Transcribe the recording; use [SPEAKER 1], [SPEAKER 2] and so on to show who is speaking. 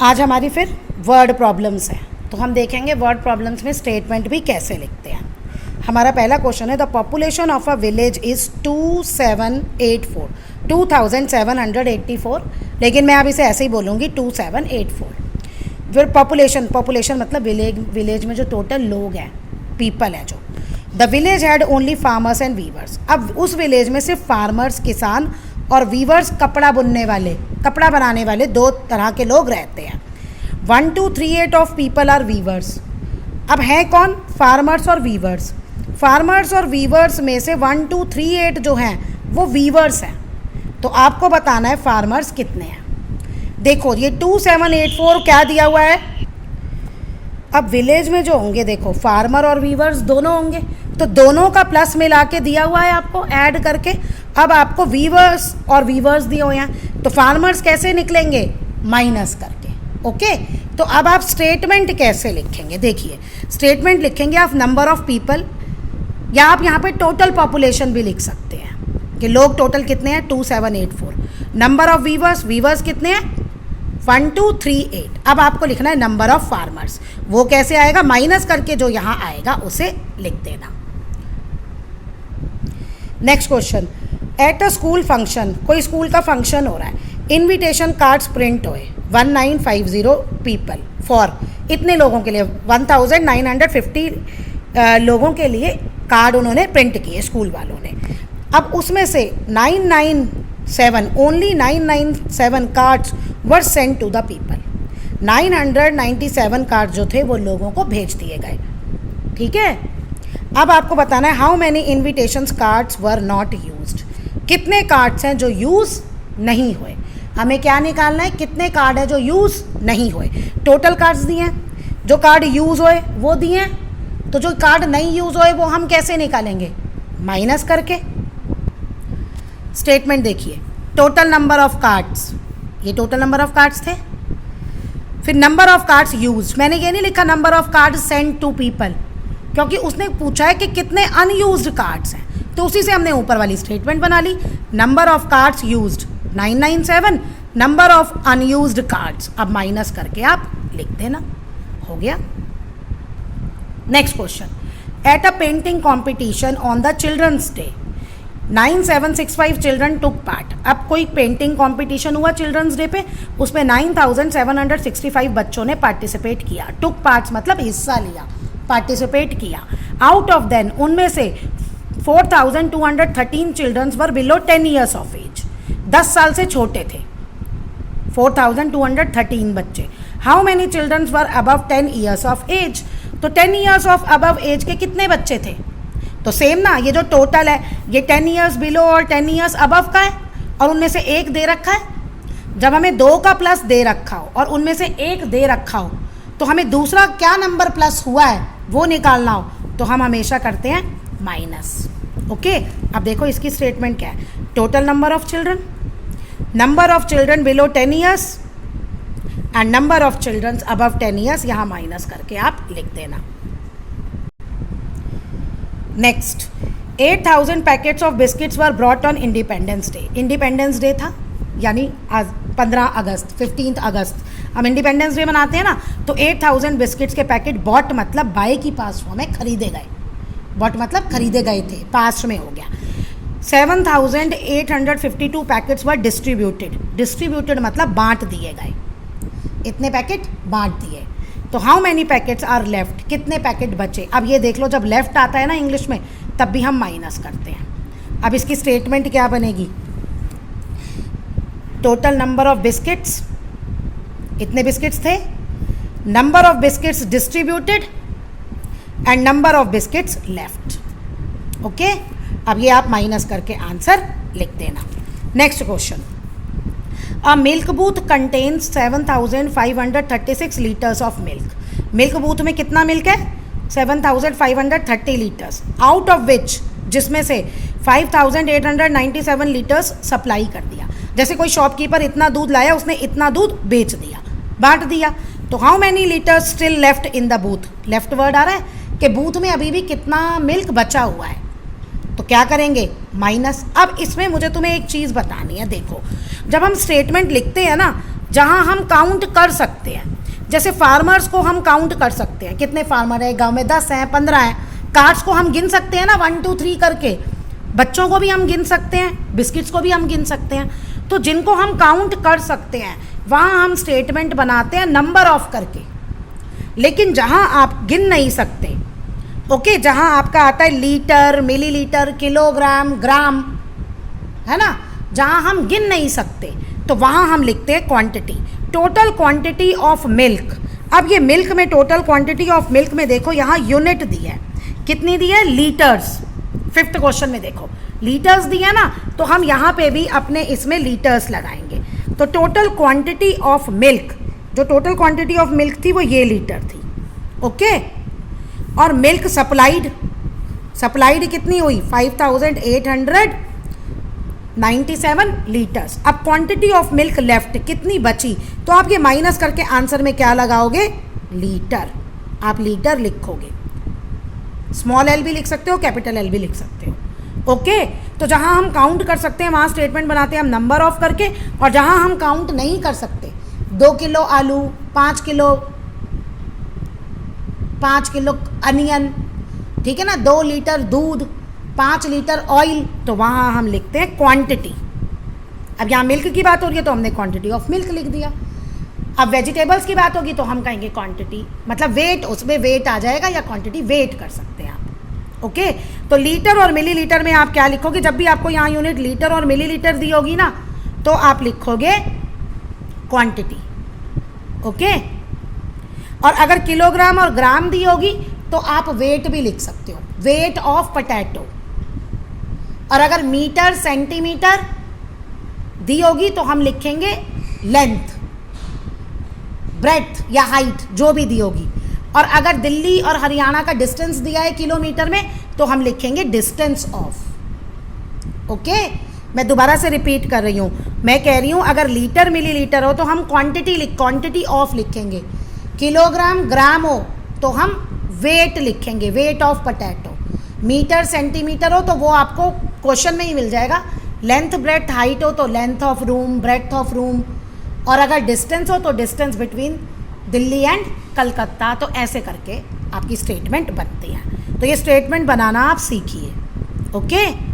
[SPEAKER 1] आज हमारी फिर वर्ड प्रॉब्लम्स है, तो हम देखेंगे वर्ड प्रॉब्लम्स में स्टेटमेंट भी कैसे लिखते हैं। हमारा पहला क्वेश्चन है the population of a village is 2784, लेकिन मैं अब इसे ऐसे ही बोलूँगी 2784। फिर पॉपुलेशन मतलब विलेज में जो टोटल लोग हैं, पीपल है जो। The village had only farmers and weavers. अब उस विलेज में सिर्फ फार्मर्स किसान और वीवर्स कपड़ा बनाने वाले दो तरह के लोग रहते हैं। 1238 ऑफ पीपल आर वीवर्स। अब हैं कौन? फार्मर्स और वीवर्स। फार्मर्स और वीवर्स में से 1238 जो हैं वो वीवर्स हैं, तो आपको बताना है फार्मर्स कितने हैं। देखो ये 2784 क्या दिया हुआ है। अब विलेज में जो होंगे, देखो फार्मर और वीवर्स दोनों होंगे, तो दोनों का प्लस मिला के दिया हुआ है आपको ऐड करके। अब आपको वीवर्स और वीवर्स दिए हुए हैं, तो फार्मर्स कैसे निकलेंगे? माइनस करके। ओके, तो अब आप स्टेटमेंट कैसे लिखेंगे? देखिए स्टेटमेंट लिखेंगे आप नंबर ऑफ पीपल, या आप यहाँ पे टोटल पॉपुलेशन भी लिख सकते हैं कि लोग टोटल कितने हैं 2784। नंबर ऑफ वीवर्स कितने हैं 1238। अब आपको लिखना है नंबर ऑफ फार्मर्स, वो कैसे आएगा? माइनस करके जो यहाँ आएगा उसे लिख देना। Next question, at a school function, कोई स्कूल का फंक्शन हो रहा है, इनविटेशन कार्ड्स प्रिंट हुए 1950 पीपल फॉर, इतने लोगों के लिए 1950 लोगों के लिए कार्ड उन्होंने प्रिंट किए स्कूल वालों ने। अब उसमें से 997 cards were sent to the people. 997 card जो थे वो लोगों को भेज दिए गए। ठीक है, अब आपको बताना है how many invitations cards were not used. कितने कार्ड्स हैं जो यूज़ नहीं हुए। हमें क्या निकालना है? कितने कार्ड हैं जो यूज़ नहीं हुए। टोटल कार्ड्स दिए हैं, जो कार्ड यूज़ हुए वो दिए हैं, तो जो कार्ड नहीं यूज़ हुए वो हम कैसे निकालेंगे? माइनस करके। स्टेटमेंट देखिए, टोटल नंबर ऑफ कार्ड्स, ये टोटल नंबर ऑफ कार्ड्स थे। फिर नंबर ऑफ कार्ड्स यूज, मैंने ये नहीं लिखा number of cards sent to people, क्योंकि उसने पूछा है कि कितने अनयूज्ड कार्ड्स हैं, तो उसी से हमने ऊपर वाली स्टेटमेंट बना ली। Number of cards used 997, number of unused cards, अब माइनस करके आप लिख देना, हो गया। Next question, at a painting competition on the children's day 9765 children took part. अब कोई पेंटिंग कंपटीशन हुआ चिल्ड्रंस डे पे, उसमें 9765 बच्चों ने पार्टिसिपेट किया। टुक पार्ट्स मतलब हिस्सा लिया, पार्टिसिपेट किया। आउट ऑफ देन, उनमें से 4213 childrens were below 10 years of age, 10 साल से छोटे थे 4213 बच्चे। How many childrens were above 10 years of age, तो 10 ईयर्स ऑफ अबव एज के कितने बच्चे थे? तो सेम ना, ये जो टोटल है ये 10 ईयर्स बिलो और 10 ईयर्स अबव का है, और उनमें से एक दे रखा है। जब हमें 2 का प्लस दे रखा हो और उनमें से एक दे रखा हो, तो हमें दूसरा क्या नंबर प्लस हुआ है वो निकालना हो, तो हम हमेशा करते हैं माइनस। ओके, अब देखो इसकी स्टेटमेंट क्या है। Total number of children below 10 years and number of children above 10 years, यहाँ माइनस करके आप लिख देना। Next, 8000 packets of biscuits were brought on independence day. Independence day था, यानी आज 15 अगस्त 15 अगस्त हम इंडिपेंडेंस डे मनाते हैं ना, तो 8000 बिस्किट्स के पैकेट बॉट मतलब बाय की पास्ट फॉर्म में खरीदे गए। बॉट मतलब खरीदे गए थे, पास्ट में हो गया। 7852 पैकेट्स वर डिस्ट्रीब्यूटेड मतलब बांट दिए गए। इतने पैकेट बांट दिए। तो how many packets are left, कितने पैकेट बचे। अब ये देख लो, जब लेफ्ट आता है ना इंग्लिश में, तब भी हम माइनस करते हैं। अब इसकी स्टेटमेंट क्या बनेगी? टोटल नंबर ऑफ बिस्किट्स, इतने बिस्किट्स थे, number of biscuits distributed and number of biscuits left. Okay, अब ये आप माइनस करके आंसर लिख देना। Next question, a milk booth contains 7536 litres of milk. Milk booth में कितना मिल्क है? 7530 लीटर्स, आउट ऑफ विच, जिसमें से 5897 लीटर्स सप्लाई कर दिया। जैसे कोई शॉपकीपर इतना दूध लाया, उसने इतना दूध बेच दिया, बांट दिया। तो how many litres still left in the booth, left word आ रहा है कि बूथ में अभी भी कितना मिल्क बचा हुआ है, तो क्या करेंगे? माइनस। अब इसमें मुझे तुम्हें एक चीज़ बतानी है, देखो जब हम स्टेटमेंट लिखते हैं ना, जहाँ हम काउंट कर सकते हैं। जैसे फार्मर्स को हम काउंट कर सकते हैं, कितने फार्मर है गांव में, 10 हैं, 15 हैं। कार्ड्स को हम गिन सकते हैं ना 1 2 3 करके। बच्चों को भी हम गिन सकते हैं, बिस्किट्स को भी हम गिन सकते हैं। तो जिनको हम काउंट कर सकते हैं वहाँ हम स्टेटमेंट बनाते हैं नंबर ऑफ करके। लेकिन जहाँ आप गिन नहीं सकते, ओके, जहाँ आपका आता है लीटर, मिलीलीटर, किलोग्राम, ग्राम, है ना, जहाँ हम गिन नहीं सकते तो वहाँ हम लिखते हैं quantity. Total quantity of milk. अब ये मिल्क में टोटल क्वांटिटी ऑफ मिल्क में देखो यहाँ यूनिट दी है, कितनी दी है, लीटर्स। 5th क्वेश्चन में देखो लीटर्स दी है ना, तो हम यहाँ पे भी अपने इसमें लीटर्स लगाएंगे। तो टोटल क्वांटिटी ऑफ मिल्क, जो टोटल क्वांटिटी ऑफ मिल्क थी वो ये लीटर थी, ओके। और मिल्क सप्लाइड कितनी हुई, 5897 लीटर्स। अब क्वांटिटी ऑफ मिल्क लेफ्ट, कितनी बची, तो आप ये माइनस करके आंसर में क्या लगाओगे, लीटर। आप लीटर लिखोगे, स्मॉल एल भी लिख सकते हो, कैपिटल एल भी लिख सकते हो, ओके। तो जहाँ हम काउंट कर सकते हैं वहाँ स्टेटमेंट बनाते हैं हम नंबर ऑफ करके, और जहाँ हम काउंट नहीं कर सकते, 2 किलो आलू, 5 किलो अनियन, ठीक है ना, 2 लीटर दूध, 5 लीटर ऑयल, तो वहाँ हम लिखते हैं क्वांटिटी। अब यहाँ मिल्क की बात हो रही है तो हमने क्वांटिटी ऑफ मिल्क लिख दिया। अब वेजिटेबल्स की बात होगी तो हम कहेंगे क्वांटिटी, मतलब वेट, उसमें वेट आ जाएगा, या क्वांटिटी वेट कर सकते हैं आप, ओके। तो लीटर और मिलीलीटर में आप क्या लिखोगे, जब भी आपको यहाँ यूनिट लीटर और मिलीलीटर दी होगी ना तो आप लिखोगे क्वांटिटी, ओके। और अगर किलोग्राम और ग्राम दी होगी तो आप वेट भी लिख सकते हो, वेट ऑफ पोटैटो। और अगर मीटर सेंटीमीटर दी होगी तो हम लिखेंगे लेंथ, ब्रेड्थ या हाइट, जो भी दी होगी। और अगर दिल्ली और हरियाणा का डिस्टेंस दिया है किलोमीटर में तो हम लिखेंगे डिस्टेंस ऑफ, ओके। मैं दोबारा से रिपीट कर रही हूँ, मैं कह रही हूँ अगर लीटर मिलीलीटर हो तो हम क्वांटिटी ऑफ लिखेंगे, किलोग्राम ग्राम हो तो हम वेट लिखेंगे, weight of potato. Metre centimetre हो तो वो आपको क्वेश्चन में ही मिल जाएगा। लेंथ ब्रेड्थ हाइट हो तो length of room, breadth of room. और अगर डिस्टेंस हो तो distance between Delhi and Calcutta. तो ऐसे करके आपकी स्टेटमेंट बनती है। तो ये स्टेटमेंट बनाना आप सीखिए, ओके।